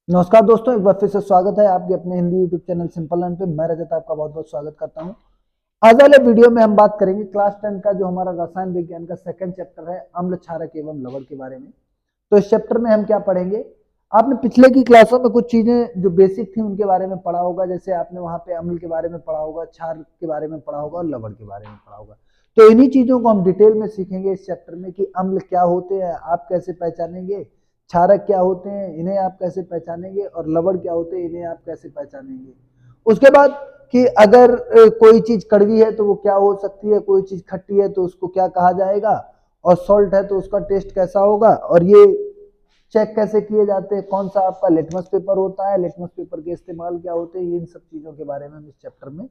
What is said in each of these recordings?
नमस्कार दोस्तों, एक बार फिर से स्वागत है आपके अपने Hindi YouTube channel simple learn पे। मैं रजत आपका बहुत बहुत स्वागत करता हूं। आज वाले वीडियो में हम बात करेंगे क्लास 10 का जो हमारा रसायन विज्ञान का सेकंड चैप्टर है, अम्ल क्षारक एवं लवण के बारे में। तो इस चैप्टर में हम क्या पढ़ेंगे, आपने पिछले की क्लासों में कुछ चीजें जो बेसिक थी उनके बारे में पढ़ा होगा। जैसे आपने वहां पे अम्ल के बारे में पढ़ा होगा, क्षार के बारे में पढ़ा होगा और लवण के बारे में पढ़ा होगा। तो इन्हीं चीजों को हम डिटेल में सीखेंगे इस चैप्टर में कि अम्ल क्या होते हैं, आप कैसे पहचानेंगे, क्षारक क्या होते हैं, इन्हें आप कैसे पहचानेंगे, और लवण क्या होते हैं, इन्हें आप कैसे पहचानेंगे। उसके बाद कि अगर कोई चीज कड़वी है तो वो क्या हो सकती है, कोई चीज खट्टी है तो उसको क्या कहा जाएगा, और सॉल्ट है तो उसका टेस्ट कैसा होगा, और ये चेक कैसे किए जाते हैं, कौन सा आपका लिटमस पेपर होता है, लिटमस पेपर के इस्तेमाल क्या होते हैं, इन सब चीजों के बारे में हम इस चैप्टर में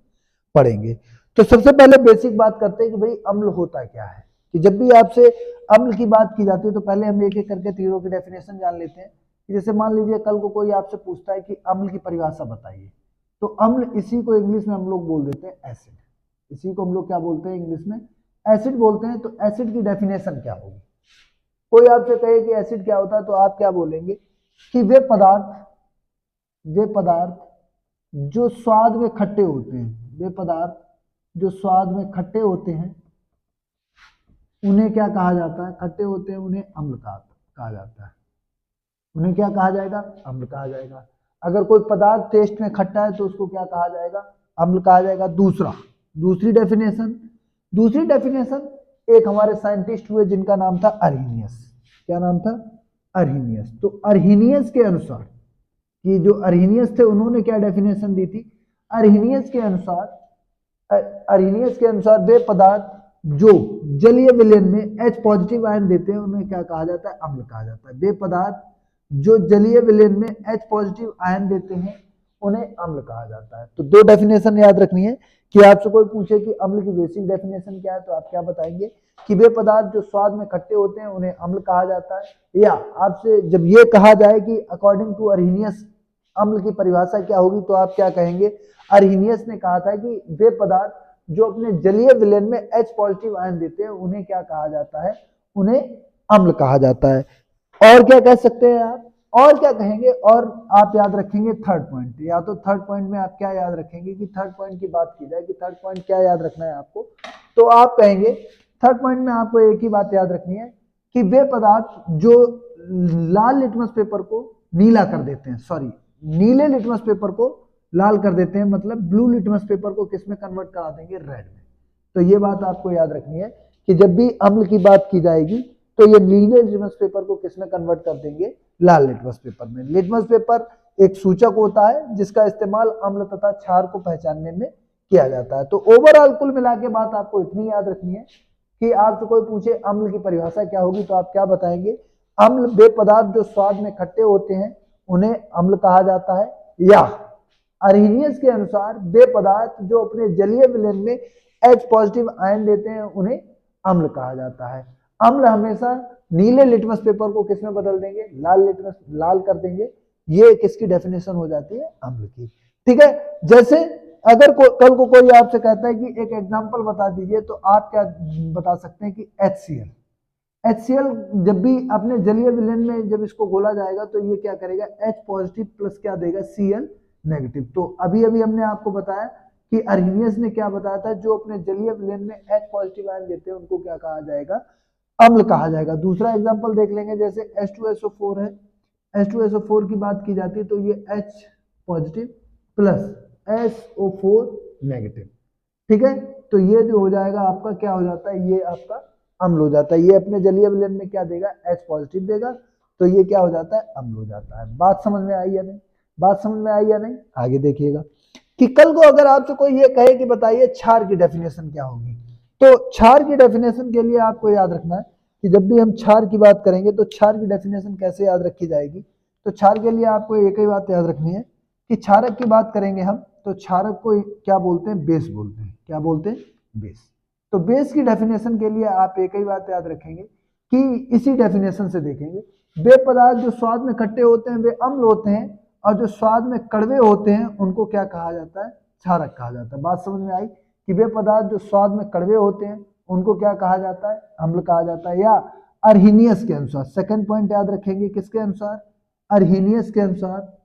पढ़ेंगे। तो सबसे पहले बेसिक बात करते हैं कि भाई अम्ल होता क्या है। कि जब भी आपसे अम्ल की बात की जाती है तो पहले हम एक एक करके तीनों की डेफिनेशन जान लेते हैं। जैसे मान लीजिए कल को कोई आपसे पूछता है कि अम्ल की परिभाषा बताइए, तो अम्ल इसी को इंग्लिश में हम लोग बोल देते हैं एसिड। इसी को हम लोग क्या बोलते हैं इंग्लिश में, एसिड बोलते हैं। तो एसिड की डेफिनेशन क्या होगी, कोई आपसे कहे कि एसिड क्या होता है तो आप क्या बोलेंगे कि वे पदार्थ जो स्वाद में खट्टे होते हैं, वे पदार्थ जो स्वाद में खट्टे होते हैं उन्हें क्या कहा जाता है, खट्टे होते हैं उन्हें अम्ल कहा जाता है। उन्हें क्या कहा जाएगा, अम्ल कहा जाएगा। अगर कोई पदार्थ टेस्ट में खट्टा है तो उसको क्या कहा जाएगा, अम्ल कहा जाएगा। दूसरी डेफिनेशन एक हमारे साइंटिस्ट हुए जिनका नाम था अर्हीनियस। क्या नाम था, अर्हीनियस। तो अर्हीनियस के अनुसार, कि जो अर्हीनियस थे उन्होंने क्या डेफिनेशन दी थी, अर्हीनियस के अनुसार वे पदार्थ जो जलीय विलयन में H पॉजिटिव आयन देते हैं उन्हें क्या कहा जाता है, अम्ल कहा जाता है। वे पदार्थ जो जलीय विलयन में H पॉजिटिव आयन देते हैं उन्हें अम्ल कहा जाता है। तो दो डेफिनेशन याद रखनी है कि आपसे कोई पूछे कि अम्ल की बेसिक डेफिनेशन क्या है तो आप क्या बताएंगे कि वे पदार्थ जो स्वाद में खट्टे होते हैं उन्हें अम्ल कहा जाता है। या आपसे जब ये कहा जाए कि अकॉर्डिंग टू अर्हीनियस अम्ल की परिभाषा क्या होगी तो आप क्या कहेंगे, अर्हीनियस ने कहा था कि वे पदार्थ जो अपने जलीय विलयन में H पॉजिटिव आयन देते हैं उन्हें क्या कहा जाता है, उन्हें अम्ल कहा जाता है। और क्या कह सकते हैं आप, और क्या कहेंगे, और आप याद रखेंगे थर्ड पॉइंट। या तो थर्ड पॉइंट में आप क्या याद रखेंगे कि थर्ड पॉइंट की बात की जाए कि थर्ड पॉइंट क्या याद रखना है आपको, तो आप कहेंगे थर्ड पॉइंट में आपको एक ही बात याद रखनी है कि वे पदार्थ जो लाल लिटमस पेपर को नीला कर देते हैं, सॉरी नीले लिटमस पेपर को लाल कर देते हैं, मतलब ब्लू लिटमस पेपर को किस में कन्वर्ट करा देंगे, रेड में। तो ये बात आपको याद रखनी है कि जब भी अम्ल की बात की जाएगी तो ये नीले लिटमस पेपर को किस में कन्वर्ट कर देंगे, लाल लिटमस पेपर में। लिटमस पेपर एक सूचक होता है जिसका इस्तेमाल अम्ल तथा क्षार को पहचानने में किया जाता है। तो ओवरऑल कुल मिला के बात आपको इतनी याद रखनी है कि आपसे कोई पूछे अम्ल की परिभाषा क्या होगी तो आप क्या बताएंगे, अम्ल वे पदार्थ जो स्वाद में खट्टे होते हैं उन्हें अम्ल कहा जाता है। या अर्हीनियस के अनुसार वे पदार्थ जो अपने जलीय विलयन में H पॉजिटिव आयन देते हैं उन्हें अम्ल कहा जाता है। अम्ल हमेशा नीले लिटमस पेपर को किस में बदल देंगे, लाल कर देंगे। ये किसकी डेफिनेशन हो जाती है, अम्ल की। ठीक है, जैसे अगर कल को कोई आपसे कहता है कि एक एग्जांपल बता दीजिए तो आप क्या बता सकते हैं कि HCl जब भी अपने जलीय विलयन में जब इसको घोला जाएगा तो ये क्या करेगा, H पॉजिटिव प्लस क्या देगा, Cl नेगेटिव। तो अभी हमने आपको बताया कि अर्हीनियस ने क्या बताया था, जो अपने जलीय विलयन में H पॉजिटिव आयन देते हैं उनको क्या कहा जाएगा, अम्ल कहा जाएगा। दूसरा एग्जांपल देख लेंगे, जैसे H2SO4 है, H2SO4 की बात की जाती है तो ये H positive plus SO4 negative. ठीक है, तो ये जो हो जाएगा आपका क्या हो जाता है, ये आपका अम्ल हो जाता है। ये अपने जलीय विलयन में क्या देगा, H पॉजिटिव देगा, तो ये क्या हो जाता है, अम्ल हो जाता है। बात समझ में आई या नहीं, बात समझ में आई या नहीं। आगे देखिएगा कि कल को अगर आपसे कोई ये कहे कि बताइए क्षार की डेफिनेशन क्या होगी, तो क्षार की डेफिनेशन के लिए आपको याद रखना है कि जब भी हम क्षार की बात करेंगे तो क्षार की डेफिनेशन कैसे याद रखी जाएगी। तो क्षार के लिए आपको एक ही बात याद रखनी है कि क्षारक की बात करेंगे हम तो क्षारक को क्या बोलते हैं, बेस बोलते हैं। क्या बोलते हैं, बेस। तो बेस की डेफिनेशन के लिए आप एक ही बात याद रखेंगे कि इसी डेफिनेशन से देखेंगे, वे पदार्थ जो स्वाद में खट्टे होते हैं वे अम्ल होते हैं, और जो स्वाद में कड़वे होते हैं उनको क्या कहा जाता है, क्षारक कहा जाता है। बात समझ में आई कि वे पदार्थ जो स्वाद में कड़वे होते हैं उनको क्या कहा जाता है, अम्ल कहा जाता है। या अर्हीनियस के अनुसार, सेकंड पॉइंट याद रखेंगे, किसके अनुसार, अर्हीनियस के अनुसार,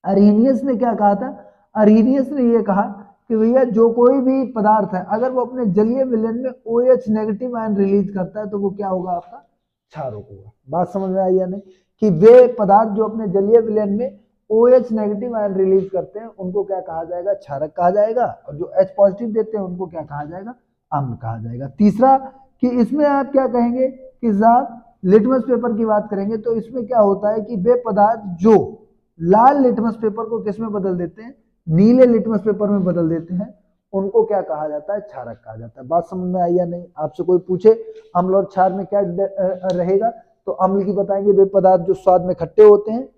अरीनियस ने क्या कहा था, अरीनियस ने ये कहा कि भैया जो कोई भी पदार्थ है अगर वो अपने जलीय विलयन में OH नेगेटिव आयन रिलीज करता है तो वो क्या होगा, आपका क्षारक होगा। बात समझ में आई या नहीं, कि वे पदार्थ जो अपने जलीय विलयन में OH नेगेटिव आयन रिलीज करते हैं उनको क्या कहा जाएगा, क्षारक कहा जाएगा, और जो H पॉजिटिव देते हैं उनको क्या कहा जाएगा, अम्ल कहा जाएगा। तीसरा कि इसमें आप क्या कहेंगे कि साहब लिटमस पेपर की बात करेंगे तो इसमें क्या होता है कि वे पदार्थ जो लाल लिटमस पेपर को किस में बदल देते हैं, नीले लिटमस पेपर में बदल देते हैं, उनको क्या कहा जाता है, क्षारक कहा जाता है। बात समझ में आई या नहीं, आपसे कोई पूछे अम्ल और क्षार में क्या रहेगा तो अम्ल की बताएंगे वे पदार्थ जो स्वाद में खट्टे होते हैं,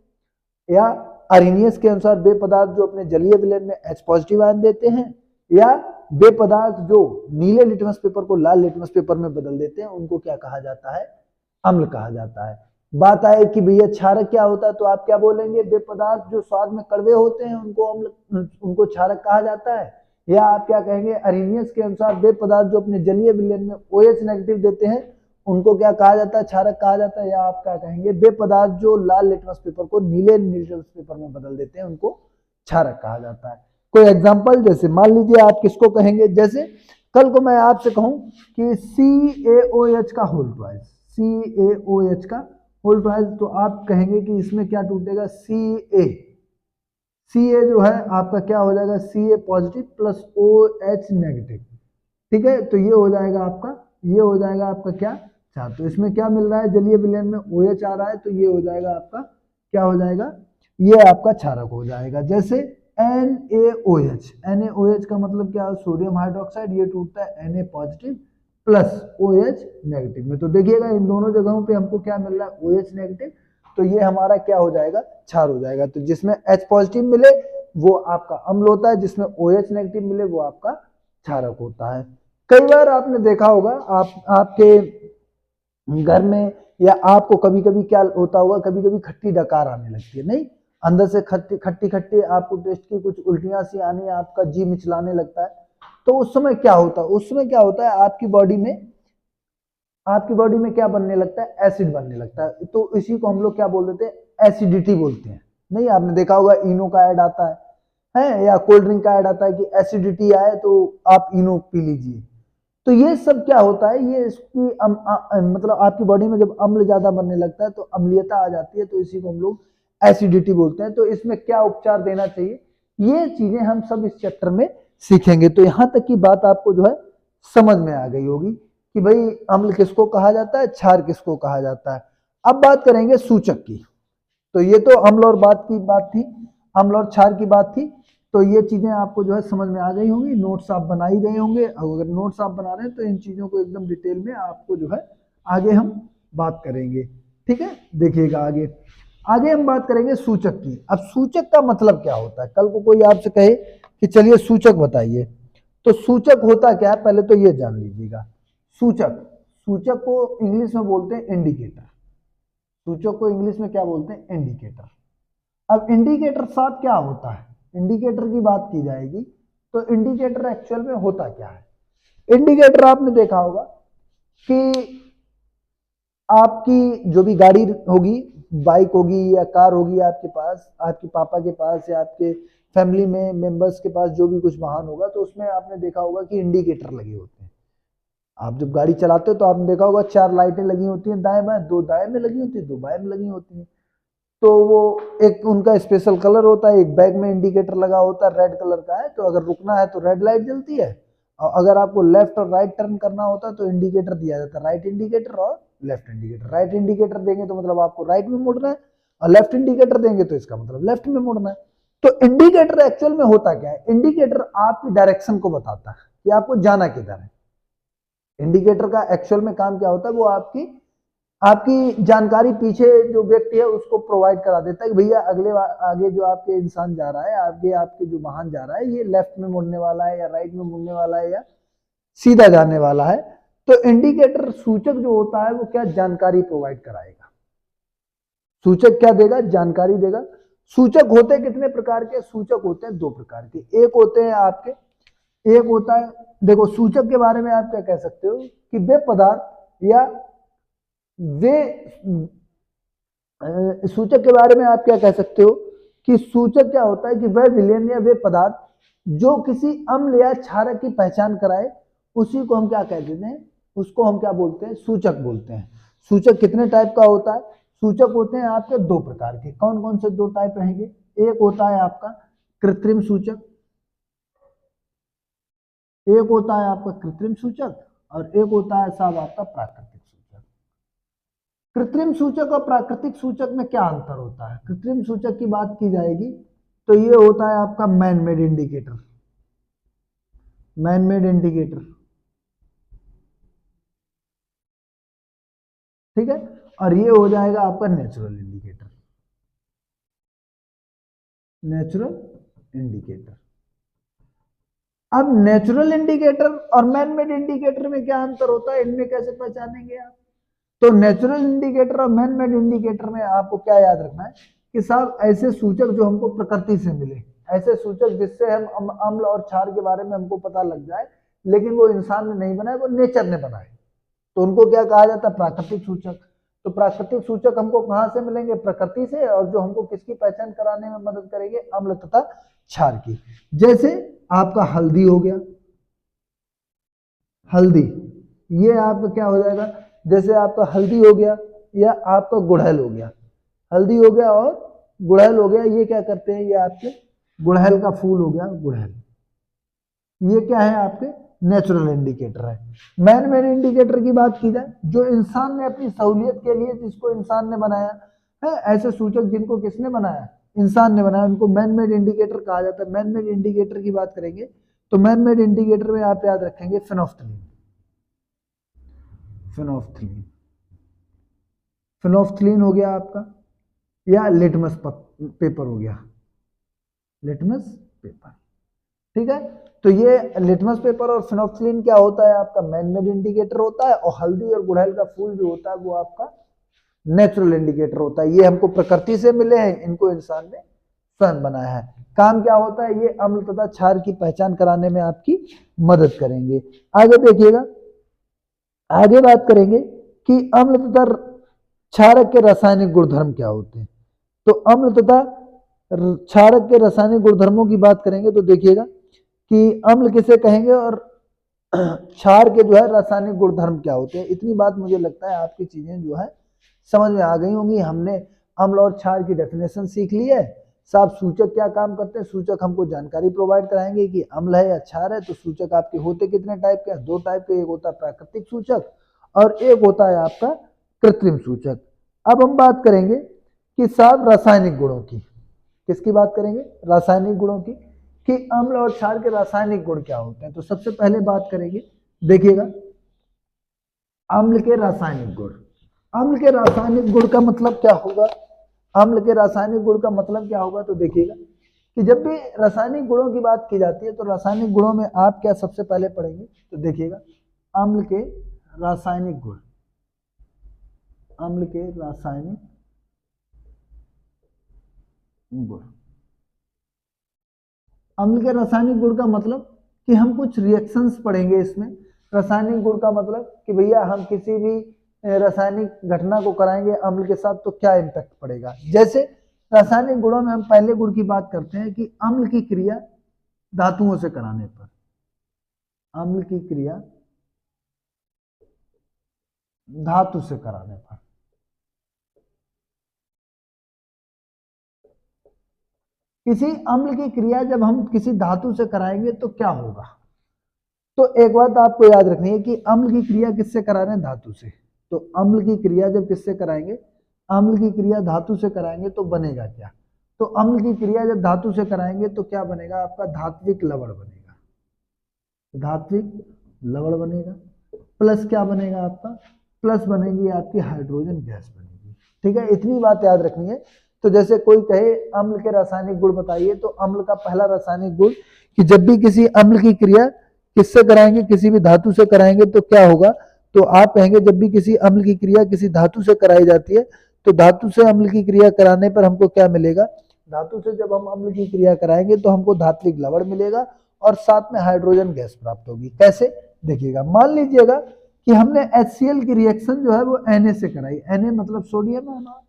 या अरीनियस के अनुसार वे पदार्थ जो अपने जलीय विलयन में H पॉजिटिव आयन देते हैं, या वे पदार्थ जो नीले लिटमस पेपर को लाल लिटमस पेपर में बदल देते हैं उनको क्या कहा जाता है, अम्ल कहा जाता है। बात आए कि भैया क्षारक क्या होता है तो आप क्या बोलेंगे, वे पदार्थ जो स्वाद में कड़वे होते हैं उनको अम्ल, उनको क्षारक कहा जाता है, या आप क्या कहेंगे अरीनियस के अनुसार वे पदार्थ जो अपने जलीय विलयन में OH नेगेटिव देते हैं उनको क्या कहा जाता है, क्षारक कहा जाता है, या आप क्या कहेंगे वे पदार्थ जो लाल लिटमस पेपर को नीले लिटमस पेपर में बदल देते हैं उनको क्षारक कहा जाता है। कोई एग्जांपल, जैसे मान लीजिए आप किसको कहेंगे, जैसे कल को मैं आपसे कहूं कि CaOH का होल ट्वाइस, CaOH का होल ट्वाइस, तो आप कहेंगे कि इसमें क्या टूटेगा, Ca जो है आपका क्या हो जाएगा, Ca positive plus OH negative, ठीक है, तो ये हो जाएगा आपका, ये हो जाएगा आपका क्या क्षार। तो इसमें क्या मिल रहा है, जलीय विलयन में OH आ रहा है तो ये हो जाएगा आपका क्या हो जाएगा, ये आपका क्षारक हो जाएगा। जैसे NaOH, NaOH का मतलब क्या है, सोडियम हाइड्रोक्साइड, ये टूटता है Na positive plus OH negative में, तो देखिएगा इन दोनों जगहों पे हमको क्या मिल रहा है, OH नेगेटिव, तो ये हमारा क्या हो जाएगा, क्षार हो जाएगा। तो जिसमें H पॉजिटिव मिले वो आपका अम्ल होता है, जिसमें OH नेगेटिव मिले वो आपका क्षारक होता है। कई बार आपने देखा होगा आपके घर में, या आपको कभी कभी क्या होता होगा, कभी कभी खट्टी डकार आने लगती है, नहीं, अंदर से खट्टी खट्टी खट्टी आपको टेस्ट की कुछ उल्टियां सी आनी, आपका जी मिचलाने लगता है, तो उस समय क्या होता है, उस समय क्या होता है आपकी बॉडी में क्या बनने लगता है, एसिड बनने लगता है, तो इसी को हम लोग क्या बोल देते हैं, एसिडिटी बोलते हैं। नहीं, आपने देखा होगा इनो का ऐड आता है, या कोल्ड ड्रिंक का ऐड आता है कि एसिडिटी आए तो आप इनो पी लीजिए, तो ये सब क्या होता है, ये इसकी मतलब आपकी बॉडी में जब अम्ल ज्यादा बनने लगता है तो अम्लीयता आ जाती है, तो इसी को हम लोग एसिडिटी बोलते हैं। तो इसमें क्या उपचार देना चाहिए, ये चीजें हम सब इस चैप्टर में सीखेंगे। तो यहाँ तक की बात आपको जो है समझ में आ गई होगी कि भाई अम्ल किसको कहा जाता है, क्षार किसको कहा जाता है। अब बात करेंगे सूचक की। तो ये तो अम्ल और बात थी, अम्ल और क्षार की बात थी, तो ये चीजें आपको जो है समझ में आ गई होंगी, नोट्स आप बना ही गए होंगे। अगर नोट्स आप बना रहे हैं तो इन चीजों को एकदम डिटेल में आपको जो है आगे हम बात करेंगे, ठीक है। देखिएगा आगे हम बात करेंगे सूचक की। अब सूचक का मतलब क्या होता है, कल को कोई आपसे कहे कि चलिए सूचक बताइए, तो सूचक होता क्या है, पहले तो ये जान लीजिएगा। सूचक को इंग्लिश में बोलते हैं इंडिकेटर। सूचक को इंग्लिश में क्या बोलते हैं, इंडिकेटर। अब इंडिकेटर साथ क्या होता है, इंडिकेटर की बात की जाएगी तो इंडिकेटर एक्चुअल में होता क्या है। इंडिकेटर आपने देखा होगा कि आपकी जो भी गाड़ी होगी, बाइक होगी या कार होगी आपके पास, आपके पापा के पास या आपके फैमिली में मेंबर्स के पास जो भी कुछ वाहन होगा, तो उसमें आपने देखा होगा कि इंडिकेटर लगे होते हैं। आप जब गाड़ी चलाते हो तो आपने देखा होगा 4 लाइटें लगी होती हैं दाएं बाएं, 2 दाएं में लगी होती है, 2 बाएं में लगी होती हैं। तो वो एक उनका स्पेशल कलर होता है, एक बैग में इंडिकेटर लगा होता है, रेड कलर का है, तो अगर रुकना है तो रेड लाइट जलती है, और अगर आपको लेफ्ट और राइट टर्न करना होता है तो इंडिकेटर दिया जाता है, राइट इंडिकेटर और लेफ्ट इंडिकेटर। राइट इंडिकेटर देंगे तो मतलब आपको राइट में मुड़ना है, और लेफ्ट इंडिकेटर देंगे तो इसका मतलब लेफ्ट में मुड़ना है। तो इंडिकेटर एक्चुअल में होता क्या है, इंडिकेटर आपकी डायरेक्शन को बताता है कि आपको जाना किधर है। इंडिकेटर का एक्चुअल में काम क्या होता है, वो आपकी जानकारी पीछे जो व्यक्ति है उसको प्रोवाइड करा देता है कि भैया आगे जो आपके इंसान जा रहा है, आगे आपके जो वाहन जा रहा है, ये लेफ्ट में मुड़ने वाला है या राइट में मुड़ने वाला है या सीधा जाने वाला है। तो इंडिकेटर सूचक जो होता है वो क्या जानकारी प्रोवाइड कराएगा। सूचक क्या देगा, जानकारी देगा। सूचक होते कितने प्रकार के, सूचक होते हैं 2 प्रकार के। एक होते हैं आपके, एक होता है, देखो सूचक के बारे में आप क्या कह सकते हो कि वे पदार्थ या वे सूचक के बारे में आप क्या कह सकते हो कि सूचक क्या होता है कि वह विलयन या वे पदार्थ जो किसी अम्ल या क्षारक की पहचान कराए उसी को हम क्या कह देते हैं, उसको हम क्या बोलते हैं, सूचक बोलते हैं। सूचक कितने टाइप का होता है? सूचक होते हैं आपके दो प्रकार के। कौन कौन से दो टाइप रहेंगे? एक होता है आपका कृत्रिम सूचक, एक होता है आपका कृत्रिम सूचक और एक होता है साहब आपका प्राकृतिक सूचक। कृत्रिम सूचक और प्राकृतिक सूचक में क्या अंतर होता है? कृत्रिम सूचक की बात की जाएगी तो ये होता है आपका man made indicator, man made indicator, ठीक है, और ये हो जाएगा आपका नेचुरल इंडिकेटर, नेचुरल इंडिकेटर। अब नेचुरल इंडिकेटर और मैन मेड इंडिकेटर में क्या अंतर होता है, इनमें कैसे पहचानेंगे आप? तो नेचुरल इंडिकेटर और मैन मेड इंडिकेटर में आपको क्या याद रखना है कि साहब ऐसे सूचक जो हमको प्रकृति से मिले, ऐसे सूचक जिससे हम अम्ल और क्षार के बारे में हमको पता लग जाए, लेकिन वो इंसान ने नहीं बनाए, वो नेचर ने बनाए, तो उनको क्या कहा जाता है? प्राकृतिक सूचक। तो प्राकृतिक सूचक हमको कहां से मिलेंगे? प्रकृति से, और जो हमको किसकी पहचान कराने में मदद करेंगे? अम्ल तथा क्षार की। जैसे आपका हल्दी हो गया, हल्दी, ये आपका क्या हो जाएगा? जैसे आपका हल्दी हो गया या आपका गुड़हल हो गया, हल्दी हो गया और गुड़हल हो गया, ये क्या करते हैं? ये आपके गुड़हल का फूल हो गया, गुड़हल, ये क्या है? आपके नेचुरल इंडिकेटर है। मैन मेड इंडिकेटर की बात की जाए, जो इंसान ने अपनी सहूलियत के लिए, जिसको इंसान ने बनाया है, ऐसे सूचक जिनको किसने बनाया? इंसान ने बनाया, उनको मैन मेड इंडिकेटर कहा जाता है। मैन मेड इंडिकेटर की बात करेंगे तो मैन मेड इंडिकेटर में आप याद रखेंगे फिनोफ्थलीन, फिनोफ्थलीन, फिनोफ्थलीन हो गया आपका, या लिटमस पेपर हो गया, लिटमस पेपर, ठीक है। तो ये लिटमस पेपर और फिनोक्सिलिन क्या होता है? आपका मैन मेड इंडिकेटर होता है, और हल्दी और गुड़हल का फूल जो होता है वो आपका नेचुरल इंडिकेटर होता है। ये हमको प्रकृति से मिले हैं, इनको इंसान ने स्वयं बनाया है। काम क्या होता है? ये अम्ल तथा क्षार की पहचान कराने में आपकी मदद करेंगे। आगे देखिएगा, आगे बात करेंगे कि अम्ल तथा क्षारक के रासायनिक गुणधर्म क्या होते हैं। तो अम्ल तथा क्षारक के रासायनिक गुणधर्मों की बात करेंगे तो देखिएगा कि अम्ल किसे कहेंगे और क्षार के जो है रासायनिक गुणधर्म क्या होते हैं। इतनी बात मुझे लगता है आपकी चीजें जो है समझ में आ गई होंगी। हमने अम्ल और क्षार की डेफिनेशन सीख ली है। साहब सूचक क्या काम करते हैं? सूचक हमको जानकारी प्रोवाइड कराएंगे कि अम्ल है या क्षार है। तो सूचक आपके होते कितने टाइप के? दो टाइप के, एक होता है प्राकृतिक सूचक और एक होता है आपका कृत्रिम सूचक। अब हम बात करेंगे कि साहब रासायनिक गुणों की, किसकी बात करेंगे? रासायनिक गुणों की, कि अम्ल और क्षार के रासायनिक गुण क्या होते हैं। तो सबसे पहले बात करेंगे, देखिएगा, अम्ल के रासायनिक गुण। अम्ल के रासायनिक गुण का मतलब क्या होगा? अम्ल के रासायनिक गुण का मतलब क्या होगा? तो देखिएगा कि जब भी रासायनिक गुणों की बात की जाती है तो रासायनिक गुणों में आप क्या सबसे पहले पढ़ेंगे? तो देखिएगा, अम्ल के रासायनिक गुण, अम्ल के रासायनिक गुण। अम्ल के रासायनिक गुण का मतलब कि हम कुछ रिएक्शंस पढ़ेंगे इसमें। रासायनिक गुण का मतलब कि भैया हम किसी भी रासायनिक घटना को कराएंगे अम्ल के साथ तो क्या इम्पैक्ट पड़ेगा। जैसे रासायनिक गुणों में हम पहले गुण की बात करते हैं कि अम्ल की क्रिया धातुओं से कराने पर, अम्ल की क्रिया धातु से कराने पर, किसी अम्ल की क्रिया जब हम किसी धातु से कराएंगे तो क्या होगा। तो एक बात आपको याद रखनी है कि अम्ल की क्रिया किससे करा रहे हैं? धातु से। तो अम्ल की क्रिया जब किससे कराएंगे? अम्ल की क्रिया धातु से कराएंगे तो बनेगा क्या? तो अम्ल की क्रिया जब धातु से कराएंगे तो क्या बनेगा? आपका धात्विक लवण बनेगा, धात्विक लवण बनेगा। प्लस क्या बनेगा आपका? प्लस बनेगी आपकी हाइड्रोजन गैस बनेगी। ठीक है, इतनी बात याद रखनी है। तो जैसे कोई कहे अम्ल के रासायनिक गुण बताइए, तो अम्ल का पहला रासायनिक गुण कि जब भी किसी अम्ल की क्रिया किससे कराएंगे? किसी भी धातु से कराएंगे तो क्या होगा? तो आप कहेंगे जब भी किसी अम्ल की क्रिया किसी धातु से कराई जाती है तो धातु से अम्ल की क्रिया कराने पर हमको क्या मिलेगा? धातु से जब हम अम्ल की क्रिया कराएंगे तो हमको धात्विक लवण मिलेगा और साथ में हाइड्रोजन गैस प्राप्त होगी। कैसे? देखिएगा, मान लीजिएगा कि हमने HCl की रिएक्शन जो है वो Na से कराई। Na मतलब सोडियम है ना,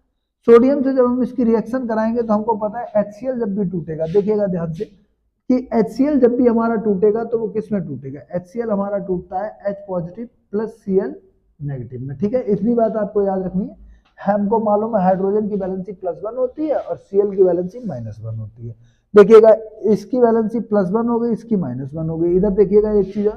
सोडियम से जब हम इसकी रिएक्शन कराएंगे तो हमको पता है HCl जब भी टूटेगा, देखिएगा ध्यान से कि HCl जब भी हमारा टूटेगा तो वो किस में टूटेगा, HCl हमारा टूटता है H positive plus Cl negative में। ठीक है, इतनी बात आपको याद रखनी है। हमको मालूम है हाइड्रोजन की वैलेंसी +1 होती है और Cl की वैलेंसी -1 होती है। देखिएगा इसकी वैलेंसी +1 हो गई, इसकी -1 हो गई। इधर देखिएगा एक चीज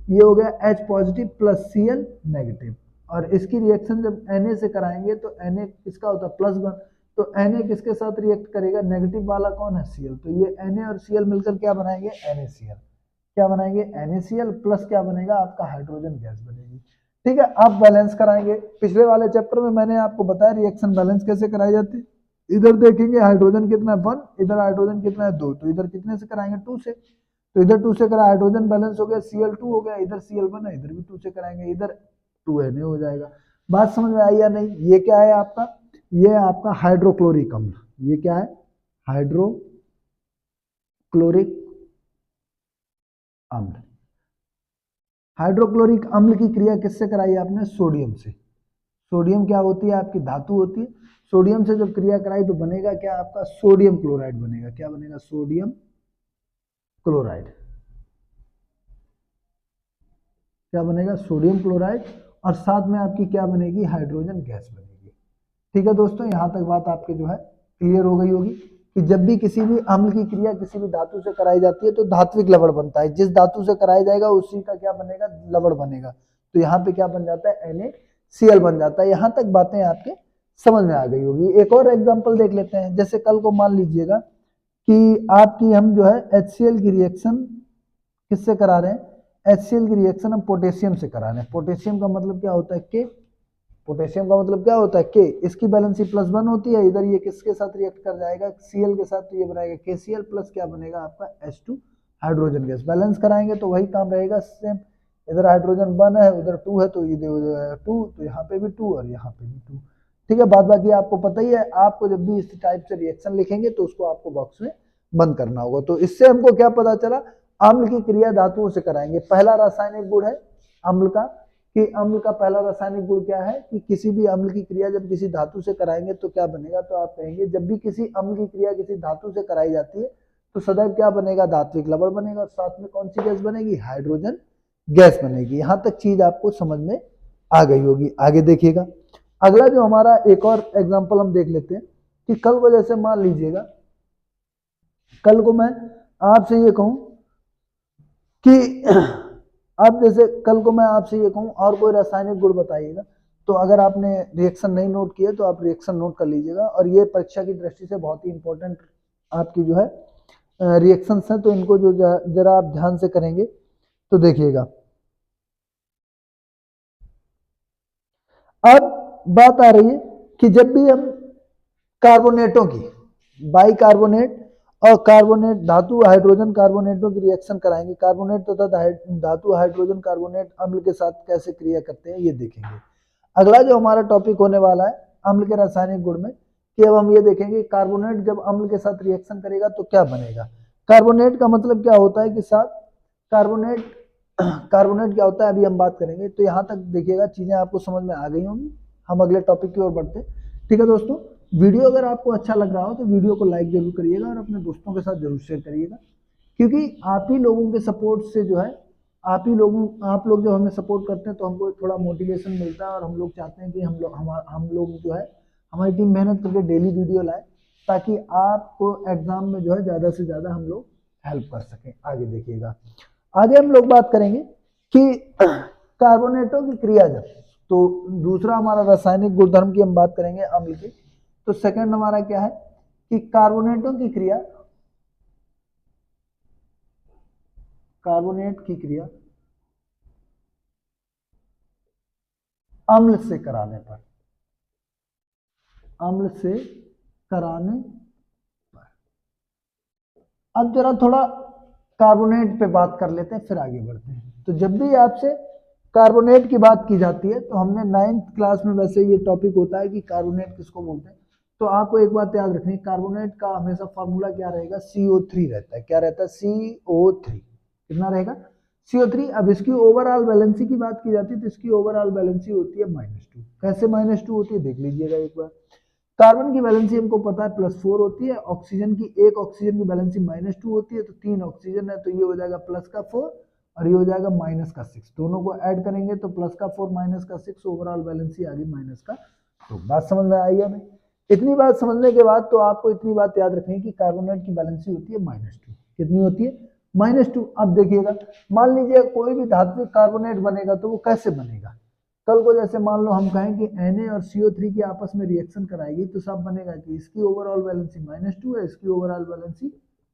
ये हो गया H positive plus Cl negative, और इसकी रिएक्शन जब Na से कराएंगे तो Na किसका होता है +1, तो Na किसके साथ रिएक्ट करेगा, नेगेटिव वाला कौन है Cl, तो ये Na और Cl मिलकर क्या बनाएंगे NaCl, क्या बनाएंगे NaCl प्लस क्या बनेगा आपका हाइड्रोजन गैस बनेगी। ठीक है, अब बैलेंस कराएंगे। पिछले वाले चैप्टर में मैंने आपको बताया रिएक्शन बैलेंस कैसे कराई जाती है। इधर देखेंगे हाइड्रोजन कितना है 1, इधर हाइड्रोजन कितना है 2, तो इधर कितने से कराएंगे 2 से, तो इधर 2 से करा हाइड्रोजन बैलेंस हो गया, Cl2 हो गया, इधर Cl1 है, इधर भी 2 से कराएंगे, इधर 2Na हो जाएगा। बात समझ में आई या नहीं। ये क्या है आपका, ये है आपका हाइड्रोक्लोरिक अम्ल। ये क्या है, हाइड्रोक्लोरिक अम्ल। हाइड्रोक्लोरिक अम्ल की क्रिया किससे कराई आपने, सोडियम से। सोडियम क्या होती है आपकी धातु होती है, सोडियम से जब क्रिया कराई तो बनेगा क्या आपका सोडियम क्लोराइड बनेगा। क्या बनेगा, सोडियम क्लोराइड। क्या बनेगा, सोडियम क्लोराइड, और साथ में आपकी क्या बनेगी, हाइड्रोजन गैस बनेगी। ठीक है दोस्तों, यहां तक बात आपके जो है क्लियर हो गई होगी कि जब भी किसी भी अम्ल की क्रिया किसी भी धातु से कराई जाती है तो धात्विक लवण बनता है। जिस धातु से कराया जाएगा उसी का क्या बनेगा, लवण बनेगा। तो यहाँ पे क्या बन जाता है, NaCl बन जाता है। यहां तक बातें आपके समझ में आ गई होगी। एक और एग्जाम्पल देख लेते हैं। जैसे कल को मान लीजिएगा कि आपकी हम जो है HCl की रिएक्शन किससे करा रहे हैं, HCl की रिएक्शन हम पोटेशियम से करा रहे हैं। पोटेशियम का मतलब क्या होता है K, पोटेशियम का मतलब क्या होता है K, इसकी बैलेंसी +1 होती है। इधर ये किसके साथ रिएक्ट कर जाएगा, Cl के साथ, तो ये बनाएगा KCl प्लस क्या बनेगा आपका H2 हाइड्रोजन गैस। बैलेंस कराएंगे तो वही काम रहेगा सेम, इधर हाइड्रोजन 1 है, उधर 2 है, तो ये 2, तो यहाँ पे भी 2 और यहाँ पे भी 2। ठीक है, बात बाकी आपको पता ही है। आपको जब भी इस टाइप से रिएक्शन लिखेंगे तो उसको आपको बॉक्स में बंद करना होगा। तो इससे हमको क्या पता चला, अम्ल की क्रिया धातुओं से कराएंगे। पहला रासायनिक गुण है अम्ल का, कि अम्ल का पहला रासायनिक गुण क्या है कि किसी भी अम्ल की क्रिया जब किसी धातु से कराएंगे तो क्या बनेगा, तो आप कहेंगे जब भी किसी अम्ल की क्रिया किसी धातु से कराई जाती है तो सदैव क्या बनेगा, धात्विक लवण बनेगा, और साथ में कौन सी गैस बनेगी, हाइड्रोजन गैस बनेगी। यहां तक चीज आपको समझ में आ गई होगी। आगे देखिएगा, अगला जो हमारा एक और एग्जाम्पल हम देख लेते हैं कि कल को जैसे मान लीजिएगा, कल को मैं आपसे ये कहूं कि अब जैसे कल को मैं आपसे ये कहूं और कोई रासायनिक गुण बताइएगा, तो अगर आपने रिएक्शन नहीं नोट किया तो आप रिएक्शन नोट कर लीजिएगा। और ये परीक्षा की दृष्टि से बहुत ही इंपॉर्टेंट आपकी जो है रिएक्शंस हैं, तो इनको जो जरा आप ध्यान से करेंगे तो देखिएगा। अब बात आ रही है कि जब भी हम कार्बोनेटों की, बाइकार्बोनेट और कार्बोनेट धातु हाइड्रोजन कार्बोनेटों की रिएक्शन कराएंगे, कार्बोनेट तथा धातु हाइड्रोजन कार्बोनेट अम्ल के साथ कैसे क्रिया करते हैं ये देखेंगे। अगला जो हमारा टॉपिक होने वाला है अम्ल के रासायनिक गुण में, कि अब हम ये देखेंगे कार्बोनेट जब अम्ल के साथ रिएक्शन करेगा तो क्या बनेगा। कार्बोनेट का मतलब क्या होता है कि साथ कार्बोनेट, कार्बोनेट क्या होता है अभी हम बात करेंगे। तो यहाँ तक देखिएगा चीजें आपको समझ में आ गई होंगी। हम अगले टॉपिक की ओर बढ़ते हैं। ठीक है दोस्तों, वीडियो अगर आपको अच्छा लग रहा हो तो वीडियो को लाइक जरूर करिएगा और अपने दोस्तों के साथ जरूर शेयर करिएगा, क्योंकि आप ही लोगों के सपोर्ट से जो है, आप लोग जब हमें सपोर्ट करते हैं तो हमको थोड़ा मोटिवेशन मिलता है, और हम लोग चाहते हैं कि हम लोग जो है हमारी टीम मेहनत करके डेली वीडियो लाए, ताकि आपको एग्जाम में जो है ज़्यादा से ज़्यादा हम लोग हेल्प कर सकें। आगे देखिएगा, आगे हम लोग बात करेंगे कि कार्बोनेटों की क्रिया जब, तो दूसरा हमारा रासायनिक गुणधर्म की हम बात करेंगे अम्ल की। तो सेकंड हमारा क्या है कि कार्बोनेटों की क्रिया, कार्बोनेट की क्रिया अम्ल से कराने पर, अम्ल से कराने पर। अब जरा थोड़ा कार्बोनेट पे बात कर लेते हैं, फिर आगे बढ़ते हैं। तो जब भी आपसे कार्बोनेट की बात की जाती है तो हमने 9th क्लास में वैसे ये टॉपिक होता है कि कार्बोनेट किसको बोलते हैं। तो आपको एक बात याद रखनी, कार्बोनेट का हमेशा फॉर्मूला क्या रहेगा, CO3 रहता है। क्या रहता है, CO3। कितना रहेगा, CO3। अब इसकी ओवरऑल वैलेंसी की बात की जाती है तो इसकी ओवरऑल वैलेंसी होती है -2। कैसे -2 होती है देख लीजिएगा एक बार। कार्बन की वैलेंसी हमको पता है +4 होती है, ऑक्सीजन की एक ऑक्सीजन की वैलेंसी -2 होती है, तो 3 ऑक्सीजन है तो ये हो जाएगा +4 और ये हो जाएगा -6। दोनों को ऐड करेंगे तो +4 -6 ओवरऑल वैलेंसी आ गई -2। बात समझ में आई हमें? इतनी बात समझने के बाद तो आपको इतनी बात याद रखनी कि कार्बोनेट की वैलेंसी होती है -2। कितनी होती है? -2। अब देखिएगा, मान लीजिए कोई भी धात्विक कार्बोनेट बनेगा तो वो कैसे बनेगा? कल को जैसे मान लो हम कहें कि Na और CO3 की आपस में रिएक्शन कराएगी तो सब बनेगा कि इसकी ओवरऑल वैलेंसी -2 है, इसकी ओवरऑल वैलेंसी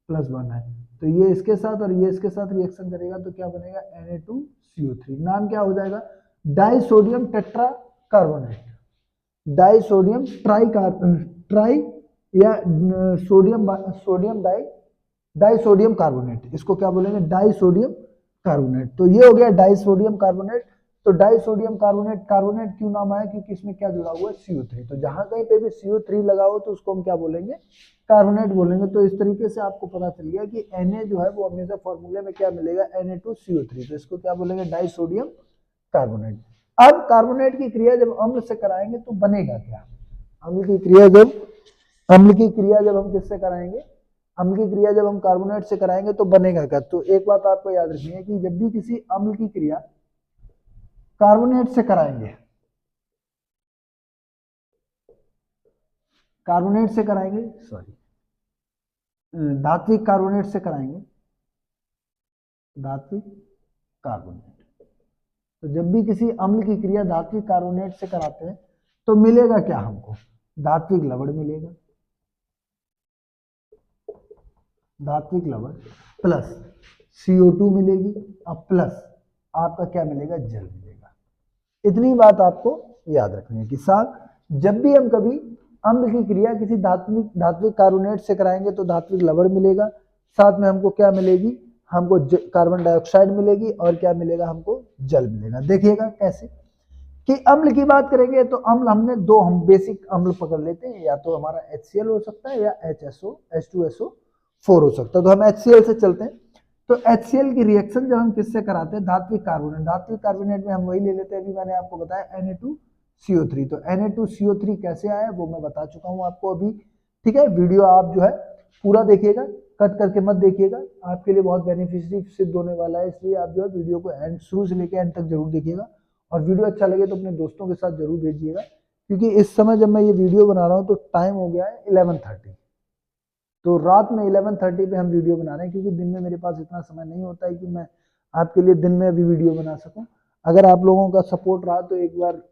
+1 है, तो ये इसके साथ और ये इसके साथ रिएक्शन करेगा तो क्या बनेगा? Na2CO3। नाम क्या हो जाएगा? Disodium tetra carbonate, disodium try या सोडियम डाइसोडियम कार्बोनेट, इसको क्या बोलेंगे? Disodium carbonate. तो ये हो गया डाइसोडियम कार्बोनेट। तो डाइसोडियम कार्बोनेट कार्बोनेट क्यों नाम आया? क्योंकि इसमें क्या जुड़ा हुआ है? CO3। तो जहां कहीं पे भी CO3 लगाओ तो उसको हम क्या बोलेंगे? कार्बोनेट बोलेंगे। तो इस तरीके से आपको पता चल गया कि Na जो है वो हमेशा फॉर्मूले में क्या मिलेगा? Na2CO3। तो इसको क्या बोलेंगे? Disodium carbonate. अब कार्बोनेट की क्रिया जब अम्ल से कराएंगे तो बनेगा क्या? अम्ल की क्रिया जब हम किससे कराएंगे? अम्ल की क्रिया जब हम कार्बोनेट से कराएंगे तो बनेगा क्या? तो एक बात आपको याद रखनी है कि जब भी किसी अम्ल की क्रिया कार्बोनेट से कराएंगे, धात्विक कार्बोनेट से कराएंगे, धात्विक कार्बोनेट। तो जब भी किसी अम्ल की क्रिया धात्विक कार्बोनेट से कराते हैं तो मिलेगा क्या हमको? धात्विक लवण मिलेगा, धात्विक लवण प्लस CO2 मिलेगी और प्लस आपका क्या मिलेगा? जल मिलेगा। इतनी बात आपको याद रखनी है कि साहब जब भी हम कभी अम्ल की क्रिया किसी धात्विक कार्बोनेट से कराएंगे तो धात्विक लवण मिलेगा, साथ में हमको क्या मिलेगी? हमको कार्बन डाइऑक्साइड मिलेगी और क्या मिलेगा? हमको जल मिलेगा। देखिएगा कैसे कि अम्ल की बात करेंगे तो अम्ल हम बेसिक अम्ल पकड़ लेते हैं, या तो हमारा HCl हो सकता है या H2SO4 हो सकता है। तो हम HCl से चलते हैं। तो HCl की रिएक्शन जब हम किससे कराते हैं? धात्विक कार्बोनेट में हम वही ले लेते हैं, अभी मैंने आपको बताया Na2CO3। तो Na2CO3 कैसे आया वो मैं बता चुका हूं आपको अभी, ठीक है? वीडियो आप जो है पूरा देखिएगा, कट करके मत देखिएगा, आपके लिए बहुत बेनिफिशियरी सिद्ध होने वाला है, इसलिए आप जो है वीडियो को एंड शुरू से लेकर एंड तक जरूर देखिएगा। और वीडियो अच्छा लगे तो अपने दोस्तों के साथ जरूर भेजिएगा, क्योंकि इस समय जब मैं ये वीडियो बना रहा हूँ तो टाइम हो गया है 11:30। तो रात में 11:30 पे हम वीडियो बना रहे हैं, क्योंकि दिन में मेरे पास इतना समय नहीं होता है कि मैं आपके लिए दिन में अभी वीडियो बना सकूं। अगर आप लोगों का सपोर्ट रहा तो एक बार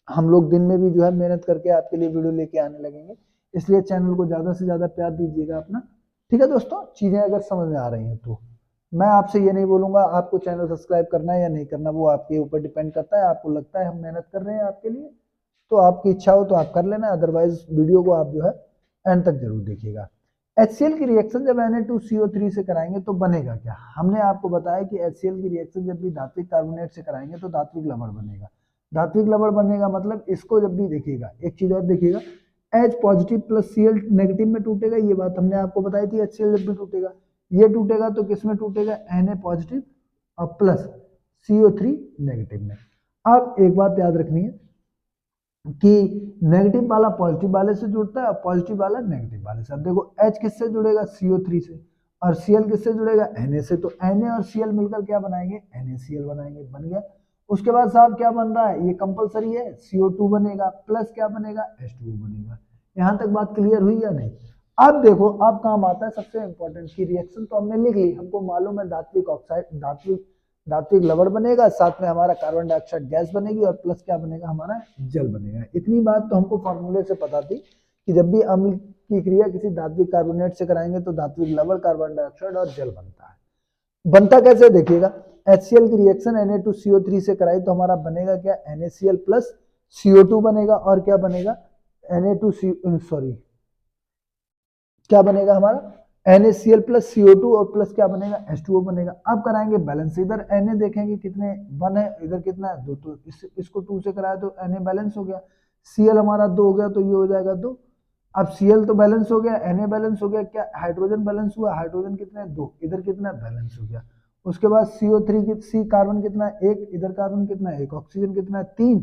हम लोग दिन में भी जो है मेहनत करके आपके लिए वीडियो लेके आने लगेंगे, इसलिए चैनल को ज़्यादा से ज़्यादा प्यार दीजिएगा अपना, ठीक है दोस्तों? चीज़ें अगर समझ में आ रही हैं तो मैं आपसे ये नहीं बोलूँगा आपको चैनल सब्सक्राइब करना है या नहीं करना, वो आपके ऊपर डिपेंड करता है। आपको लगता है हम मेहनत कर रहे हैं आपके लिए तो आपकी इच्छा हो तो आप कर लेना, अदरवाइज वीडियो को आप जो है एंड तक जरूर देखिएगा। HCl की रिएक्शन जब Na2CO3 से कराएंगे तो बनेगा क्या? हमने आपको बताया कि HCl की रिएक्शन जब भी धात्विक कार्बोनेट से कराएंगे तो धात्विक लवण बनेगा। धात्विक लवण बनेगा मतलब इसको जब भी देखिएगा, एक चीज और देखिएगा, H positive plus Cl negative में टूटेगा, ये बात हमने आपको बताई थी। HCl जब भी टूटेगा, ये टूटेगा तो किस में टूटेगा? Na पॉजिटिव और प्लस CO3 नेगेटिव में। अब एक बात याद रखनी है कि नेगेटिव वाला पॉजिटिव वाले से जुड़ता है और पॉजिटिव वाला नेगेटिव वाले से। अब देखो H किससे जुड़ेगा? CO3 से, और Cl किससे जुड़ेगा? Na से। तो Na और Cl मिलकर क्या बनाएंगे? NaCl बनाएंगे। बन गया। उसके बाद साहब क्या बन रहा है? ये कंपलसरी है, CO2 बनेगा प्लस क्या बनेगा? H2O बनेगा। यहां तक बात क्लियर हुई या नहीं? अब देखो अब काम आता है सबसे इंपॉर्टेंट की रिएक्शन तो हमने लिख ली, हमको मालूम है धात्विक लवण बनेगा, साथ में हमारा कार्बन डाइऑक्साइड गैस बनेगी और प्लस क्या बनेगा? हमारा जल बनेगा। इतनी बात तो हमको फॉर्मूले से पता थी कि जब भी अम्ल की क्रिया किसी धात्विक कार्बोनेट से कराएंगे तो धात्विक लवण, कार्बन डाइऑक्साइड और जल बनता है। बनता कैसे देखिएगा, HCl की रिएक्शन Na2CO3 से कराई तो हमारा बनेगा क्या? NaCl प्लस CO2 बनेगा और क्या बनेगा? क्या बनेगा हमारा? NaCl प्लस CO2 और प्लस क्या बनेगा? H2O बनेगा। अब कराएंगे बैलेंस, इधर Na देखेंगे कितने 1 है, इधर कितना है 2, तो इसको 2 से कराया तो Na बैलेंस हो गया, Cl हमारा 2 हो गया तो ये हो जाएगा 2। अब Cl तो बैलेंस हो गया, Na बैलेंस हो गया, क्या हाइड्रोजन बैलेंस हुआ? हाइड्रोजन कितना है? 2, इधर कितना बैलेंस हो गया। उसके बाद CO3 C कार्बन कितना है? 1, इधर कार्बन कितना है? 1, ऑक्सीजन कितना है? 3,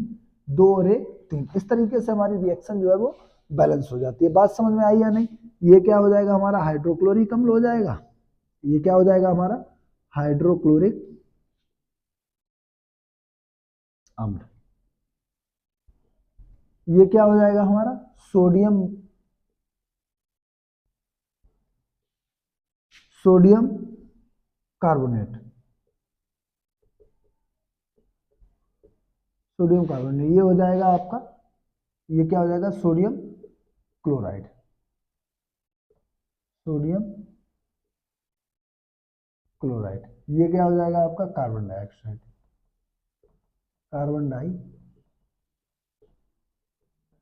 2 और 1 3। इस तरीके से हमारी रिएक्शन जो है वो बैलेंस हो जाती है। बात समझ में आई या नहीं? ये क्या हो जाएगा हमारा हाइड्रोक्लोरिक अम्ल हो जाएगा, ये क्या हो जाएगा हमारा हाइड्रोक्लोरिक अम्ल। ये क्या हो जाएगा हमारा सोडियम कार्बोनेट, सोडियम कार्बोनेट ये हो जाएगा आपका, ये क्या हो जाएगा सोडियम क्लोराइड, सोडियम क्लोराइड। ये क्या हो जाएगा आपका carbon dioxide, carbon die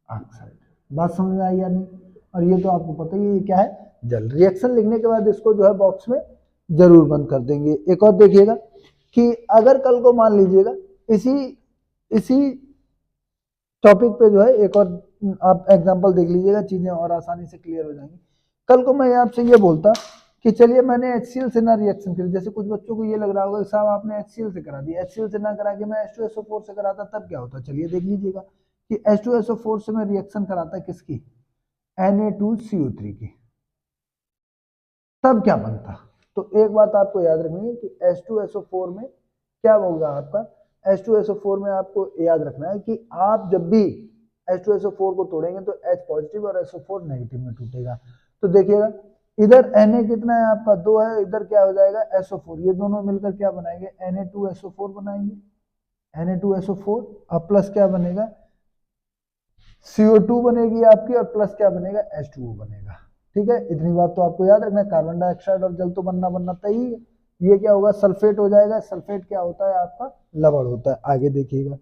oxide. बात समझ में आई या नहीं? और ये तो आपको पता ही है ये क्या है जल। रिएक्शन लिखने के बाद इसको जो है बॉक्स में जरूर बंद कर देंगे। एक और देखिएगा कि अगर कल को मान लीजिएगा इसी टॉपिक पे जो है एक और आप एग्जांपल देख लीजिएगा, चीजें और आसानी से क्लियर हो जाएंगी। कल को मैं आपसे ये बोलता कि चलिए मैंने HCl से ना रिएक्शन करी, जैसे कुछ बच्चों को ये लग रहा होगा कि साहब आपने HCl से करा दिया, HCl से ना करा के मैं H2SO4 से कराता तब क्या होता? चलिए देख लीजिएगा कि H2SO4 से मैं रिएक्शन कराता किसकी Na2CO3 की, तब क्या बनता? तो एक बात आपको याद रखनी है कि H2SO4 में क्या होगा आपका, H2SO4 में आपको याद रखना है कि आप जब भी H2SO4 को तोड़ेंगे तो H पॉजिटिव और SO4 नेगेटिव में टूटेगा। तो देखिएगा इधर Na कितना है आपका 2 है, इधर क्या हो जाएगा SO4, ये दोनों मिलकर क्या बनाएंगे Na2SO4 बनाएंगे, Na2SO4 और प्लस क्या बनेगा CO2 बनेगी आपकी और प्लस क्या बनेगा H2O बनेगा। ठीक है, इतनी बात तो आपको याद रखना है। कार्बन डाइऑक्साइड और जल तो बनना तय ही है। ये क्या होगा सल्फेट हो जाएगा, सल्फेट क्या होता है आपका लवण होता है। आगे देखिएगा,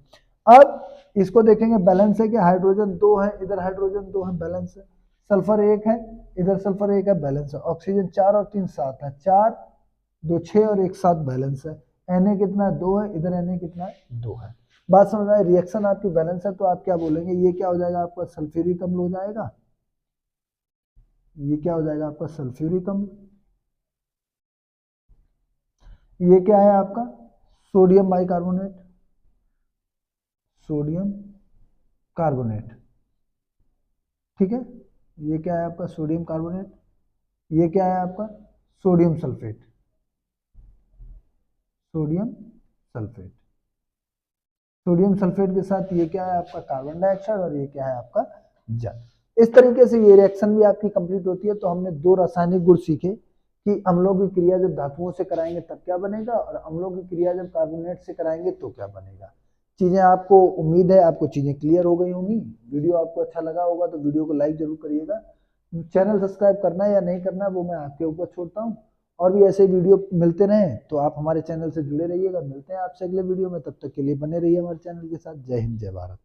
अब इसको देखेंगे बैलेंस है कि हाइड्रोजन 2 है, इधर हाइड्रोजन 2 है बैलेंस है, सल्फर 1 है, इधर सल्फर 1 है बैलेंस है, ऑक्सीजन 4 और 3 7 है, 4 2 6 और 1 7 बैलेंस है। Na कितना है 2 है, इधर Na कितना है 2 है। बात समझ आए? रिएक्शन आपकी बैलेंस है तो आप क्या बोलेंगे, ये क्या हो जाएगा आपका सल्फ्यूरिक अम्ल हो जाएगा, ये क्या हो जाएगा आपका सल्फ्यूरिक अम्ल। ये क्या है आपका सोडियम बाइकार्बोनेट, सोडियम कार्बोनेट। ठीक है, ये क्या है आपका सोडियम कार्बोनेट, ये क्या है आपका sodium sulphate, sodium sulphate. Sodium sulphate के साथ ये क्या है आपका कार्बन डाइऑक्साइड और ये क्या है आपका जल। इस तरीके से ये रिएक्शन भी आपकी कंप्लीट होती है। तो हमने 2 रासायनिक गुण सीखे कि अम्लों की क्रिया जब धातुओं से कराएंगे तब क्या बनेगा और अम्लों की क्रिया जब कार्बोनेट से कराएंगे तो क्या बनेगा। चीजें आपको उम्मीद है आपको चीजें क्लियर हो गई होंगी। वीडियो आपको अच्छा लगा होगा तो वीडियो को लाइक जरूर करिएगा। चैनल सब्सक्राइब करना या नहीं करना वो मैं आपके ऊपर छोड़ता हूँ। और भी ऐसे वीडियो मिलते रहें तो आप हमारे चैनल से जुड़े रहिएगा। मिलते हैं आपसे अगले वीडियो में, तब तक के लिए बने रहिए हमारे चैनल के साथ। जय हिंद जय भारत।